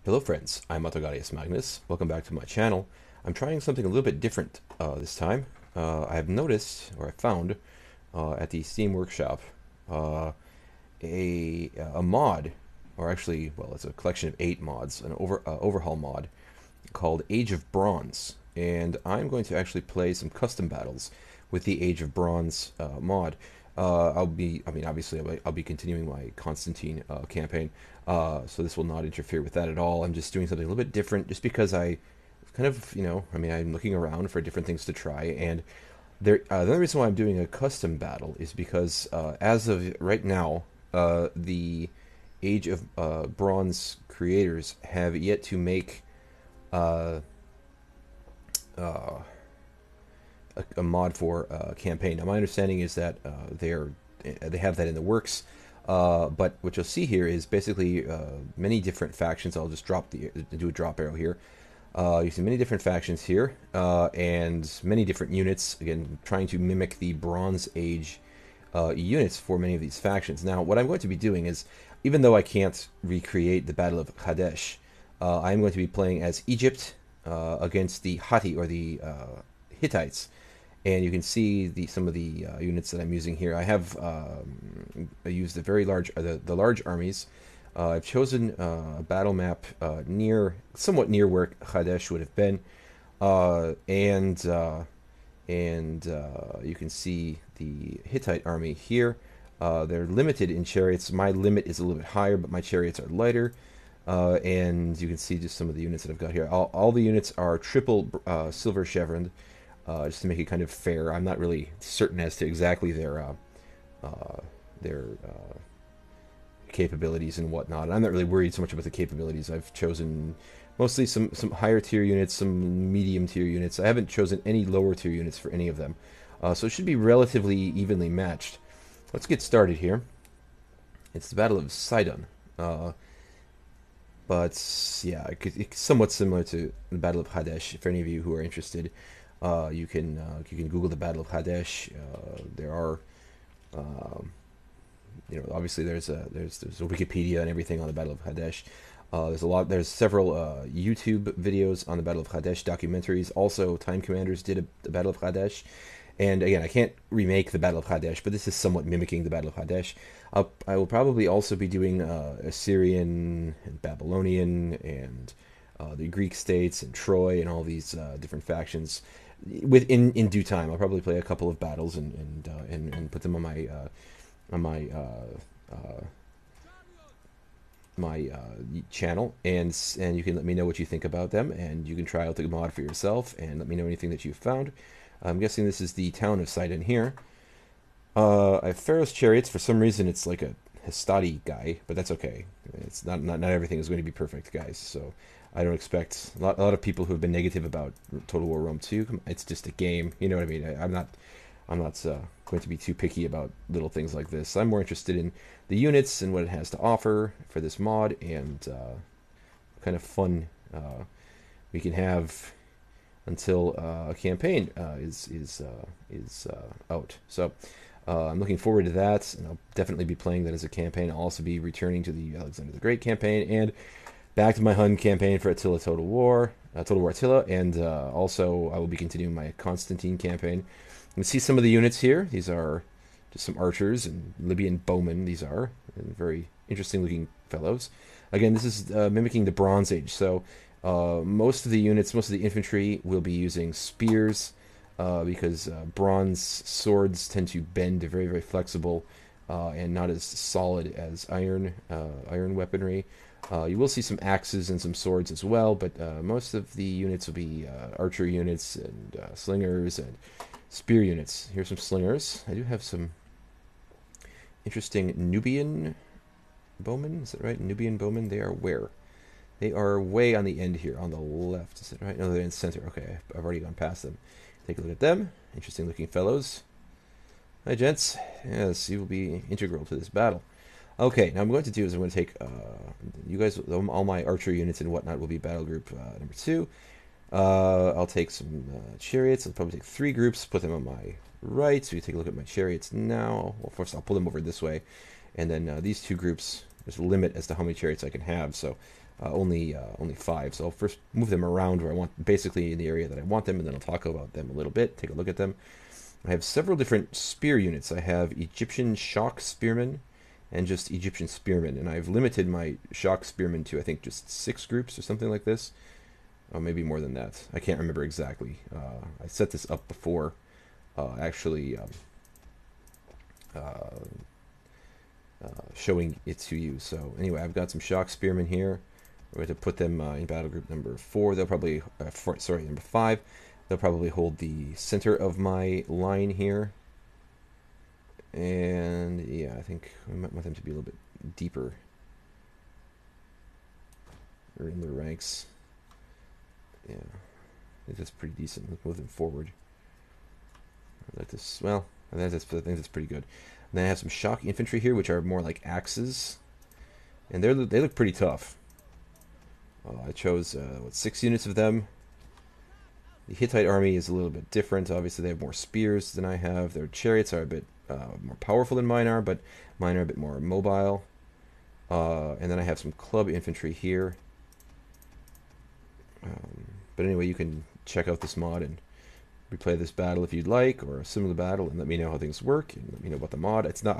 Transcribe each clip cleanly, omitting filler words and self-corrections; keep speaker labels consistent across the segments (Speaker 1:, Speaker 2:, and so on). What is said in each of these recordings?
Speaker 1: Hello friends, I'm Ahdohgahlius Magnus. Welcome back to my channel. I'm trying something a little bit different this time. I have noticed, or I found, at the Steam Workshop, uh, a mod, or actually, well, it's a collection of 8 mods, an overhaul mod called Age of Bronze. And I'm going to actually play some custom battles with the Age of Bronze mod. Obviously, I'll be continuing my Constantine campaign, so this will not interfere with that at all. I'm just doing something a little bit different, just because I kind of, I'm looking around for different things to try, and the only reason why I'm doing a custom battle is because, as of right now, the Age of Bronze creators have yet to make uh, uh, a mod for campaign. Now, my understanding is that they have that in the works. But what you'll see here is basically many different factions. I'll just do a drop arrow here. You see many different factions here, and many different units. Again, trying to mimic the Bronze Age units for many of these factions. Now, what I'm going to be doing is, even though I can't recreate the Battle of Qadesh, I'm going to be playing as Egypt against the Hatti, or the Hittites. And you can see some of the units that I'm using here. I used the very large, the large armies. I've chosen a battle map somewhat near where Qadesh would have been, and you can see the Hittite army here. They're limited in chariots. My limit is a little bit higher, but my chariots are lighter. And you can see just some of the units that I've got here. All the units are triple silver chevroned. Just to make it kind of fair. I'm not really certain as to exactly their capabilities and whatnot. I'm not really worried so much about the capabilities. I've chosen mostly some higher tier units, some medium tier units. I haven't chosen any lower tier units for any of them. So it should be relatively evenly matched. Let's get started here. It's the Battle of Sidon. But yeah, it's somewhat similar to the Battle of Qadesh. For any of you who are interested, you can Google the Battle of Qadesh. There are, obviously there's a Wikipedia and everything on the Battle of Qadesh. There's several YouTube videos on the Battle of Qadesh, documentaries. Also, Time Commanders did the Battle of Qadesh. And again, I can't remake the Battle of Qadesh, but this is somewhat mimicking the Battle of Qadesh. I will probably also be doing Assyrian and Babylonian and the Greek states and Troy and all these different factions. In due time, I'll probably play a couple of battles and put them on my channel, and you can let me know what you think about them, and you can try out the mod for yourself and let me know anything that you've found. I'm guessing this is the town of Sidon here. I have Pharaoh's chariots. For some reason, it's like a Hastati guy, but that's okay. It's not everything is going to be perfect, guys. So I don't expect a lot of people who have been negative about Total War Rome 2. It's just a game, you know what I mean? I'm not going to be too picky about little things like this. I'm more interested in the units and what it has to offer for this mod, and kind of fun we can have until a campaign is out. So I'm looking forward to that, and I'll definitely be playing that as a campaign. I'll also be returning to the Alexander the Great campaign, and back to my Hun campaign for Attila Total War Attila, and also I will be continuing my Constantine campaign. You can see some of the units here. These are just some archers and Libyan bowmen. These are very interesting looking fellows. Again, this is mimicking the Bronze Age, so most of the infantry will be using spears, because bronze swords tend to bend. They're very, very flexible and not as solid as iron weaponry. You will see some axes and some swords as well, but most of the units will be archer units and slingers and spear units. Here's some slingers. I do have some interesting Nubian bowmen. Is that right? Nubian bowmen. They are where? They are way on the end here, on the left. Is it right? No, they're in the center. Okay, I've already gone past them. Take a look at them. Interesting looking fellows. Hi, gents. Yes, you will be integral to this battle. Okay, now I'm going to do is I'm going to take you guys, all my archer units and whatnot will be battle group number 2. I'll take some chariots. I'll probably take 3 groups, put them on my right. So you take a look at my chariots now. Well, first I'll pull them over this way, and then these 2 groups. There's a limit as to how many chariots I can have, so only 5. So I'll first move them around where I want, basically in the area that I want them, and then I'll talk about them a little bit, take a look at them. I have several different spear units. I have Egyptian shock spearmen and just Egyptian spearmen, and I've limited my shock spearmen to, I think, just 6 groups or something like this. Or maybe more than that. I can't remember exactly. I set this up before actually showing it to you. So anyway, I've got some shock spearmen here. We're going to put them in battle group number 4. They'll probably, number 5. They'll probably hold the center of my line here. And yeah, I think I might want them to be a little bit deeper or in their ranks. Yeah, I think that's pretty decent. Let's move them forward. I like this. Well, I think that's pretty good. And then I have some shock infantry here, which are more like axes, and they look pretty tough. I chose 6 units of them. The Hittite army is a little bit different. Obviously, they have more spears than I have. Their chariots are a bit more powerful than mine are, but mine are a bit more mobile. And then I have some club infantry here. But anyway, you can check out this mod and replay this battle if you'd like, or a similar battle, and let me know how things work, and let me know about the mod. It's not,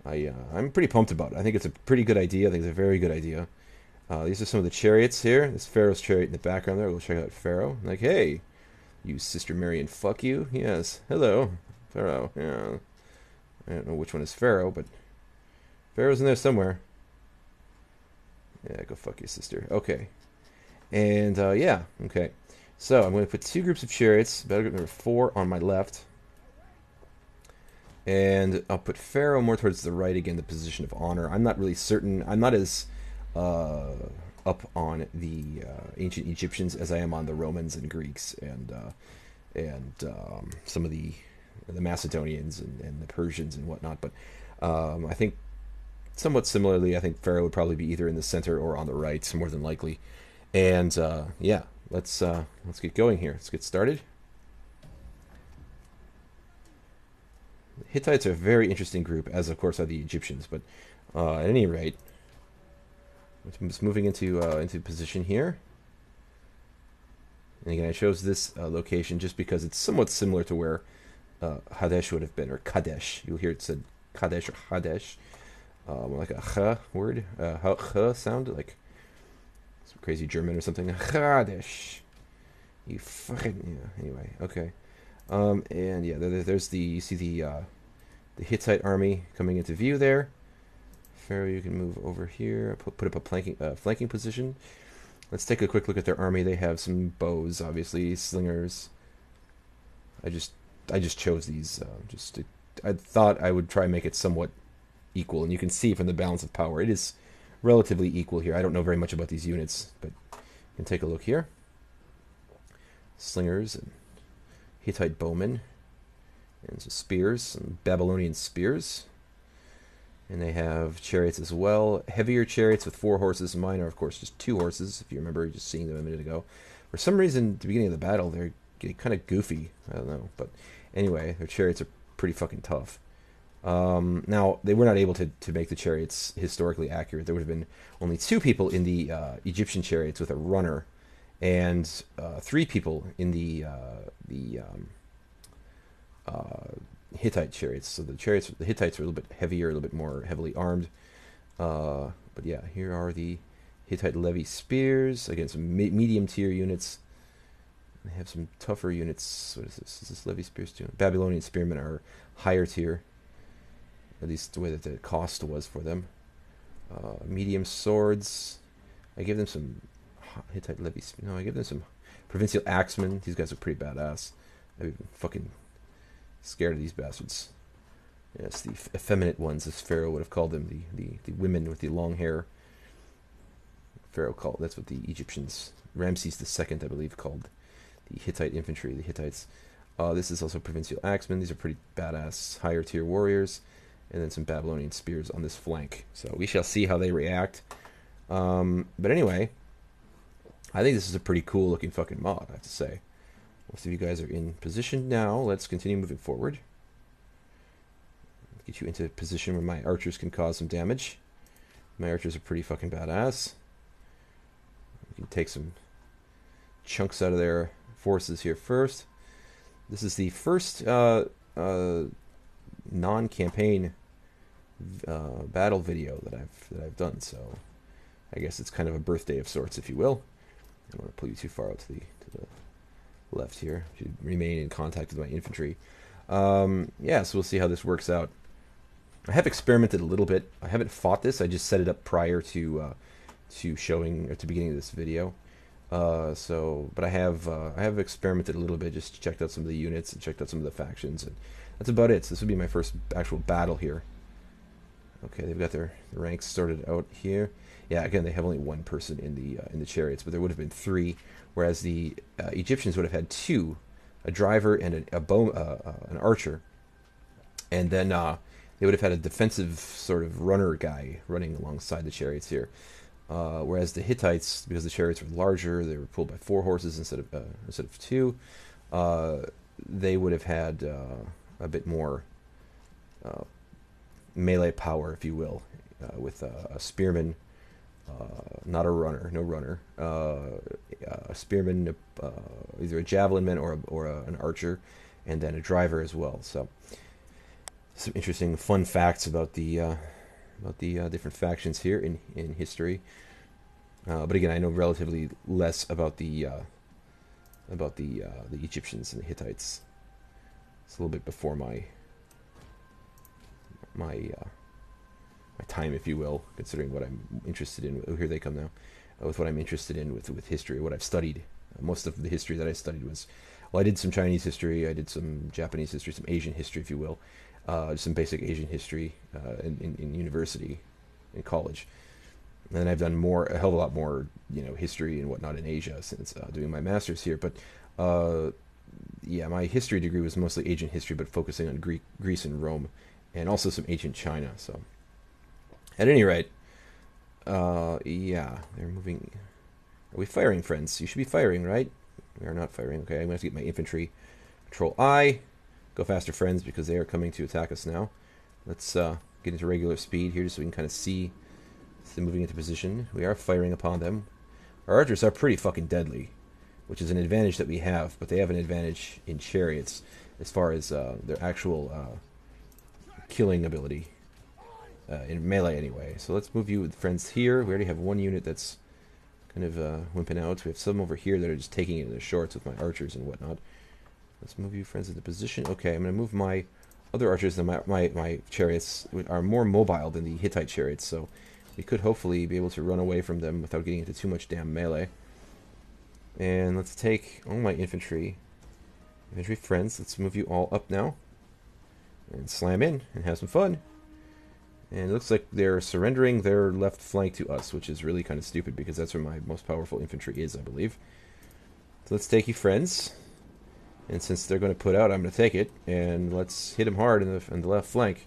Speaker 1: I'm pretty pumped about it. I think it's a pretty good idea. I think it's a very good idea. These are some of the chariots here. This Pharaoh's chariot in the background there. We'll check out Pharaoh. Like, hey, you Sister Marion, fuck you. Yes, hello, Pharaoh. Yeah, I don't know which one is Pharaoh, but Pharaoh's in there somewhere. Yeah, go fuck your sister. Okay. And, yeah, okay. So, I'm going to put 2 groups of chariots, battle group number 4 on my left. And I'll put Pharaoh more towards the right, again, the position of honor. I'm not really certain. I'm not as up on the ancient Egyptians as I am on the Romans and Greeks and some of the Macedonians and the Persians and whatnot. But I think somewhat similarly, I think Pharaoh would probably be either in the center or on the right, more than likely. And yeah, let's get going here. Let's get started. The Hittites are a very interesting group, as of course are the Egyptians. But at any rate, I'm just moving into position here. And again, I chose this location just because it's somewhat similar to where Hadesh would have been, or Kadesh. You'll hear it said Kadesh or Hadesh, like a ch word, ch sound, like some crazy German or something. Qadesh. You fucking, yeah. Anyway, okay. And yeah, there's you see the Hittite army coming into view there. Pharaoh, you can move over here. Put up a flanking position. Let's take a quick look at their army. They have some bows, obviously, slingers. I just chose these. I thought I would try and make it somewhat equal, and you can see from the balance of power, it is relatively equal here. I don't know very much about these units, but you can take a look here. Slingers and Hittite bowmen, and some spears, some Babylonian spears. And they have chariots as well. Heavier chariots with 4 horses. Mine are, of course, just 2 horses, if you remember just seeing them a minute ago. For some reason, at the beginning of the battle, they're getting kind of goofy. I don't know. But anyway, their chariots are pretty fucking tough. Now, they were not able to make the chariots historically accurate. There would have been only 2 people in the Egyptian chariots with a runner, and 3 people in the Hittite chariots. So the Hittites are a little bit heavier, a little bit more heavily armed. But yeah, here are the Hittite levy spears. Again, some medium tier units. They have some tougher units. What is this? Is this levy spears too? Babylonian spearmen are higher tier. At least the way that the cost was for them. Medium swords. I give them some Hittite levy. No, I give them some provincial axemen. These guys are pretty badass. I've been fucking scared of these bastards. Yes, the effeminate ones, as Pharaoh would have called them, the women with the long hair. Pharaoh called, that's what the Egyptians, Ramses II, I believe, called the Hittite infantry, the Hittites. This is also provincial axemen. These are pretty badass, higher tier warriors. And then some Babylonian spears on this flank. So we shall see how they react. But anyway, I think this is a pretty cool looking fucking mod, I have to say. Most of you guys are in position now. Let's continue moving forward. Get you into a position where my archers can cause some damage. My archers are pretty fucking badass. can take some chunks out of their forces here first. This is the first non-campaign battle video that I've done, so I guess it's kind of a birthday of sorts, if you will. I don't want to pull you too far out to the left here. Should remain in contact with my infantry. Yeah, so we'll see how this works out. I have experimented a little bit. I haven't fought this. I just set it up prior to showing at the beginning of this video. But I have experimented a little bit. Just checked out some of the units and checked out some of the factions, and that's about it. So this would be my first actual battle here. Okay, they've got their ranks sorted out here. Yeah, again, they have only one person in the chariots, but there would have been three, whereas the Egyptians would have had two, a driver and an archer, and then they would have had a defensive sort of runner guy running alongside the chariots here. Whereas the Hittites, because the chariots were larger, they were pulled by 4 horses instead of 2. They would have had a bit more melee power, if you will, with a spearman, not a runner, no runner, a spearman, either a javelin man or an archer, and then a driver as well. So some interesting, fun facts about the different factions here in history. But again, I know relatively less about the Egyptians and the Hittites. It's a little bit before my time, if you will, considering what I'm interested in. Oh, here they come now. With what I'm interested in with history, what I've studied. Most of the history that I studied was, well, I did some Chinese history, I did some Japanese history, some Asian history, if you will. Some basic Asian history in university, in college, and then I've done a hell of a lot more, history and whatnot in Asia since doing my master's here. But yeah, my history degree was mostly ancient history, but focusing on Greece and Rome, and also some ancient China. So, at any rate, yeah, they're moving. Are we firing, friends? You should be firing, right? We are not firing. Okay, I'm going to have to get my infantry. Control I. Go faster, friends, because they are coming to attack us now. Let's get into regular speed here, just so we can kind of see them moving into position. We are firing upon them. Our archers are pretty fucking deadly, which is an advantage that we have, but they have an advantage in chariots as far as their actual killing ability, in melee anyway. So let's move you with friends here. We already have one unit that's kind of wimping out. We have some over here that are just taking it in the shorts with my archers and whatnot. Let's move you friends into position. Okay, I'm going to move my other archers, and my chariots are more mobile than the Hittite chariots, so we could hopefully be able to run away from them without getting into too much damn melee. And let's take all my infantry friends. Let's move you all up now and slam in and have some fun. And it looks like they're surrendering their left flank to us, which is really kind of stupid because that's where my most powerful infantry is, I believe. So let's take you friends. And since they're going to put out, I'm going to take it. And let's hit them hard in the left flank.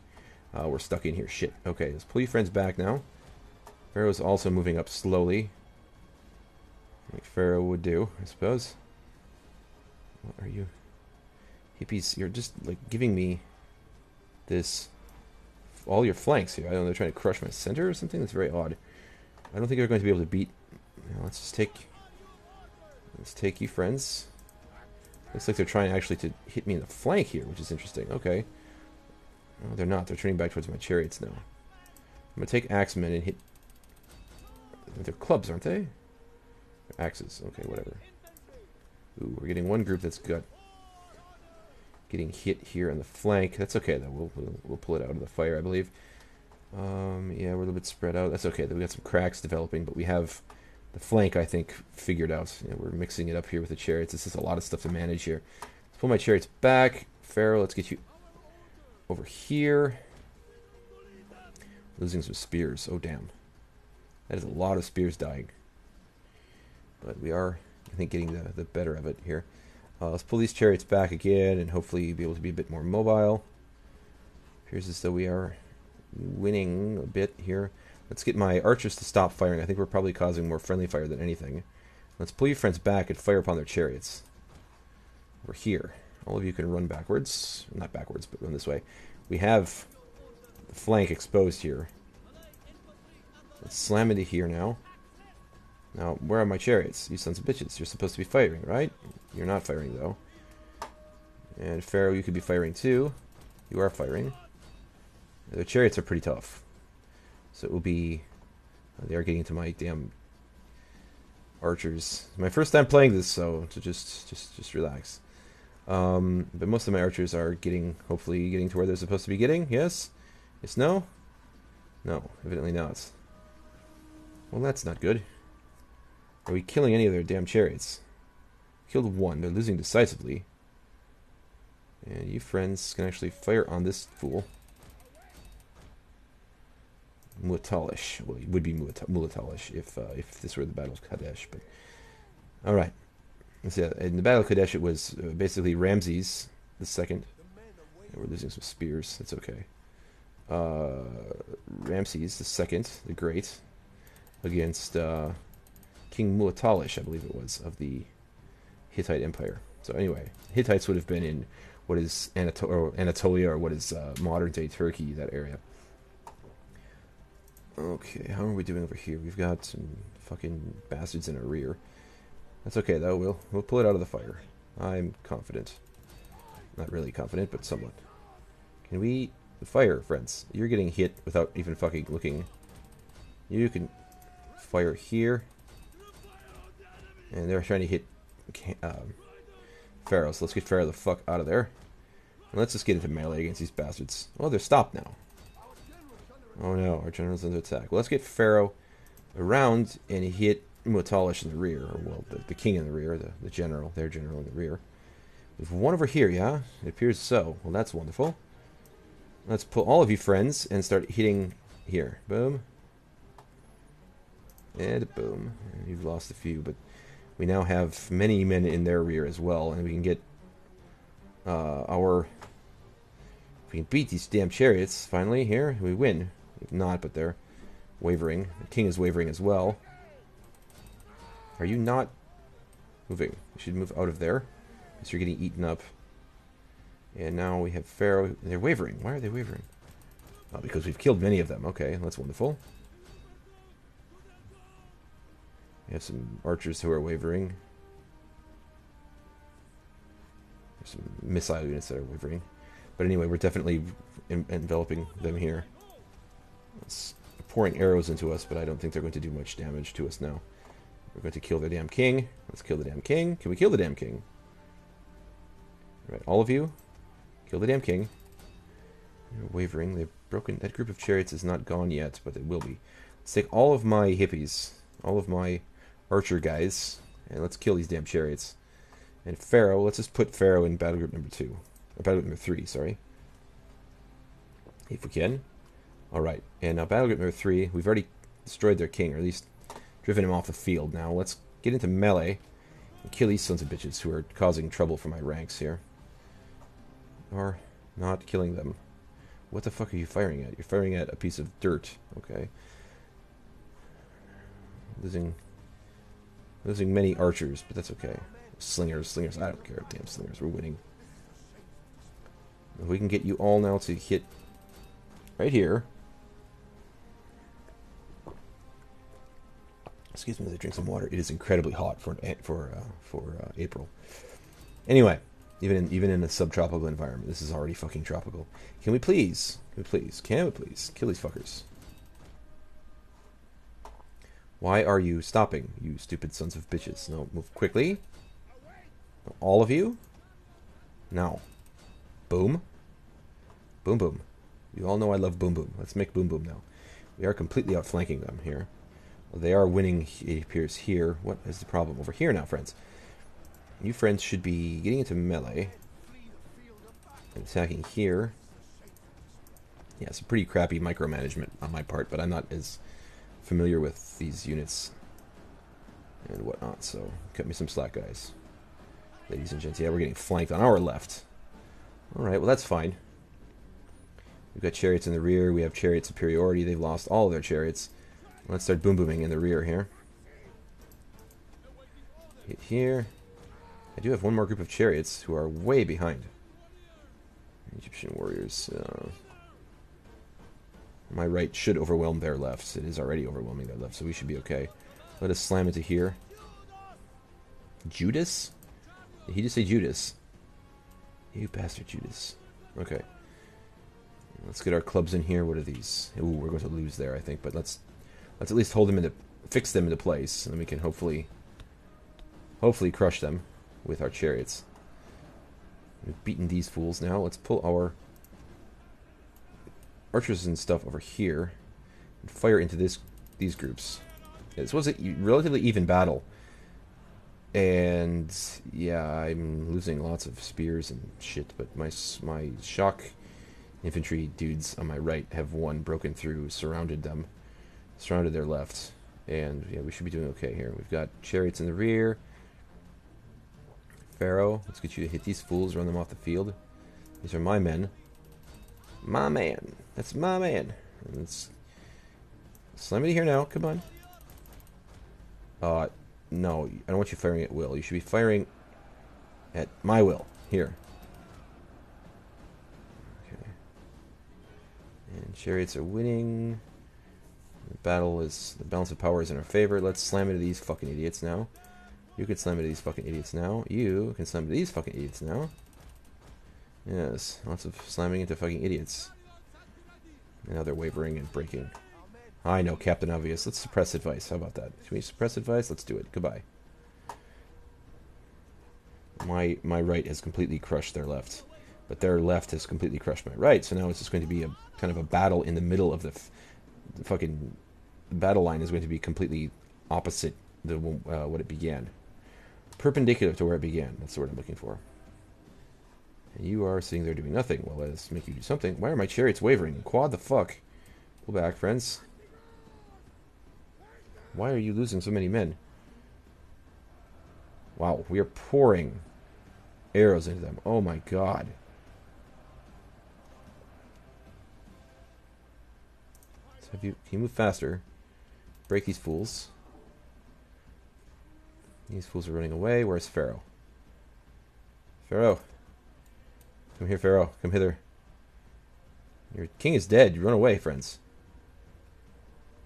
Speaker 1: We're stuck in here. Shit. Okay, let's pull you friends back now. Pharaoh's also moving up slowly. Like Pharaoh would do, I suppose. What are you? Hippies, you're just, like, giving me this... all your flanks here. I don't know, they're trying to crush my center or something? That's very odd. I don't think they're going to be able to beat... Let's just take... Let's take you friends. Looks like they're trying actually to hit me in the flank here, which is interesting. Okay. No, they're not. They're turning back towards my chariots now. I'm going to take axemen and hit... They're clubs, aren't they? They're axes. Okay, whatever. Ooh, we're getting one group that's getting hit here on the flank. That's okay, though. We'll pull it out of the fire, I believe. Yeah, we're a little bit spread out. That's okay. We got some cracks developing, but we have... the flank, I think, figured out. We're mixing it up here with the chariots. This is a lot of stuff to manage here. Let's pull my chariots back. Pharaoh, let's get you over here. Losing some spears. Oh, damn. That is a lot of spears dying. But we are, I think, getting the better of it here. Let's pull these chariots back again and hopefully be able to be a bit more mobile. Appears as though we are winning a bit here. Let's get my archers to stop firing. I think we're probably causing more friendly fire than anything. Let's pull your friends back and fire upon their chariots. We're here. All of you can run backwards. Not backwards, but run this way. We have the flank exposed here. Let's slam into here now. Now, where are my chariots? You sons of bitches. You're supposed to be firing, right? You're not firing, though. And Pharaoh, you could be firing too. You are firing. The chariots are pretty tough. So it will be... They are getting into my damn archers. My first time playing this, so just relax. But most of my archers are hopefully getting to where they're supposed to be getting. Yes? Yes, no? No, evidently not. Well, that's not good. Are we killing any of their damn chariots? Killed one. They're losing decisively. And you friends can actually fire on this fool. Muatalish. Well, it would be Muatalish if this were the Battle of Qadesh. But all right. Let's see. In the Battle of Qadesh, it was basically Ramses the Second. We're losing some spears. That's okay. Ramses the Second, the Great, against King Muatalish, I believe it was, of the Hittite Empire. So anyway, Hittites would have been in what is Anatolia, or what is modern-day Turkey, that area. Okay, how are we doing over here? We've got some fucking bastards in our rear. That's okay, though. We'll pull it out of the fire. I'm confident. Not really confident, but somewhat. Can we... Fire, friends. You're getting hit without even fucking looking. You can fire here. And they're trying to hit Pharaoh, so let's get Pharaoh the fuck out of there. And let's just get into melee against these bastards. Oh, they're stopped now. Oh no, our general's under attack. Well, let's get Pharaoh around and hit Muatalish in the rear. Or, well, the king in the rear, the general, their general in the rear. There's one over here, yeah? It appears so. Well, that's wonderful. Let's pull all of you friends and start hitting here. Boom. And boom. And you've lost a few, but we now have many men in their rear as well, and we can get if we can beat these damn chariots finally here, we win. If not, but they're wavering. The king is wavering as well. Are you not moving? You should move out of there, because you're getting eaten up. And now we have Pharaoh. They're wavering. Why are they wavering? Oh, because we've killed many of them. Okay, that's wonderful. We have some archers who are wavering. There's some missile units that are wavering. But anyway, we're definitely enveloping them here. It's pouring arrows into us, but I don't think they're going to do much damage to us now. We're going to kill the damn king. Let's kill the damn king. Can we kill the damn king? All right, all of you. Kill the damn king. They're wavering. They've broken. That group of chariots is not gone yet, but it will be. Let's take all of my hippies, all of my archer guys, and let's kill these damn chariots. And Pharaoh, let's just put Pharaoh in battle group number 2. Or battle group number 3, sorry. If we can. Alright, and now battle group number 3, we've already destroyed their king, or at least driven him off the field. Now let's get into melee and kill these sons of bitches who are causing trouble for my ranks here. Or not killing them. What the fuck are you firing at? You're firing at a piece of dirt. Okay. Losing many archers, but that's okay. Slingers. I don't care. Damn slingers. We're winning. If we can get you all now to hit right here. Excuse me, let me drink some water. It is incredibly hot for April. Anyway. Even in a subtropical environment, this is already fucking tropical. Can we please kill these fuckers? Why are you stopping, you stupid sons of bitches? No, move quickly. All of you. Now. Boom. Boom boom. You all know I love boom boom. Let's make boom boom now. We are completely outflanking them here. Well, they are winning, it appears, here. What is the problem? Over here now, friends. You friends should be getting into melee and attacking here. Yeah, it's a pretty crappy micromanagement on my part, but I'm not as familiar with these units and whatnot, so cut me some slack, guys. Ladies and gents, yeah, we're getting flanked on our left. Alright, well that's fine. We've got chariots in the rear, we have chariot superiority, they've lost all of their chariots. Let's start boom booming in the rear here. Hit here. I do have one more group of chariots who are way behind. Egyptian warriors. My right should overwhelm their left. It is already overwhelming their left, so we should be okay. Let us slam into here. Judas? Did he just say Judas? You bastard, Judas. Okay. Let's get our clubs in here. What are these? Ooh, we're going to lose there, I think. But let's at least hold them into, fix them into place, and then we can hopefully crush them with our chariots. We've beaten these fools now. Let's pull our archers and stuff over here and fire into these groups. Yeah, this was a relatively even battle. And yeah, I'm losing lots of spears and shit, but my shock infantry dudes on my right have broken through, surrounded their left, and yeah, we should be doing okay here. We've got chariots in the rear. Pharaoh, let's get you to hit these fools, run them off the field. These are my men. My man. That's my man. And let's slam it here now. Come on. No, I don't want you firing at will. You should be firing at my will. Here. Okay. And chariots are winning. The balance of power is in our favor. Let's slam into these fucking idiots now. You can slam into these fucking idiots now. You can slam into these fucking idiots now. Yes, lots of slamming into fucking idiots. And now they're wavering and breaking. I know, Captain Obvious. Let's suppress advice. How about that? Can we suppress advice? Let's do it. Goodbye. My right has completely crushed their left. But their left has completely crushed my right. So now it's just going to be a kind of a battle in the middle of the fucking... The battle line is going to be completely opposite what it began. Perpendicular to where it began. That's the word I'm looking for. And you are sitting there doing nothing. Well, let's make you do something. Why are my chariots wavering? Quad the fuck. Pull back, friends. Why are you losing so many men? Wow, we are pouring arrows into them. Oh my god. So can you move faster? Break these fools. These fools are running away. Where's Pharaoh? Pharaoh. Come here, Pharaoh. Come hither. Your king is dead. You run away, friends.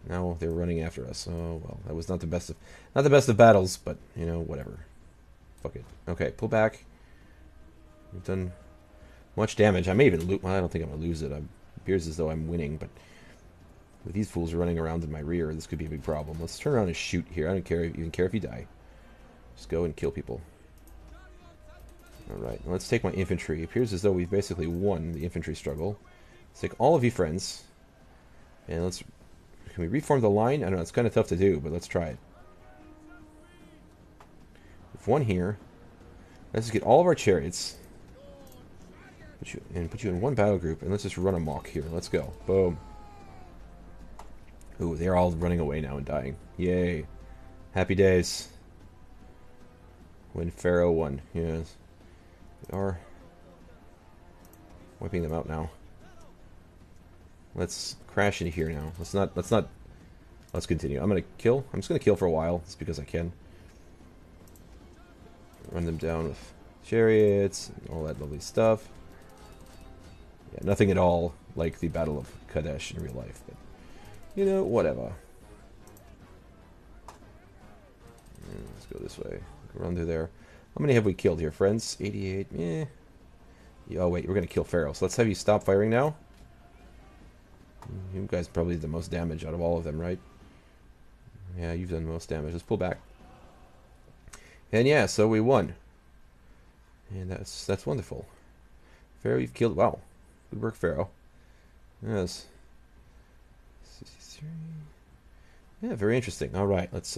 Speaker 1: Now they're running after us. Oh well, that was not the best of battles, but you know, whatever. Fuck it. Okay, pull back. We've done much damage. I may even lose. Well, I don't think I'm gonna lose it. It appears as though I'm winning, but with these fools running around in my rear, this could be a big problem. Let's turn around and shoot here. I don't even care if you die. Just go and kill people. Alright, let's take my infantry. It appears as though we've basically won the infantry struggle. Let's take all of you friends. And let's... Can we reform the line? I don't know, it's kind of tough to do, but let's try it. We've won here. Let's just get all of our chariots. Put you in one battle group, and let's just run amok here. Let's go. Boom. Ooh, they're all running away now and dying. Yay. Happy days. When Pharaoh won. Yes. We are wiping them out now. Let's crash into here now. Let's continue. I'm just gonna kill for a while, just because I can. Run them down with chariots and all that lovely stuff. Yeah, nothing at all like the Battle of Qadesh in real life, but you know, whatever. Let's go this way. Run through there. How many have we killed here, friends? 88. Eh. Oh wait, we're gonna kill Pharaoh. So let's have you stop firing now. You guys probably did the most damage out of all of them, right? Yeah, you've done the most damage. Let's pull back. And yeah, so we won. And that's wonderful. Pharaoh, you've killed... Wow. Good work, Pharaoh. Yes. 63. Yeah, very interesting. Alright, let's...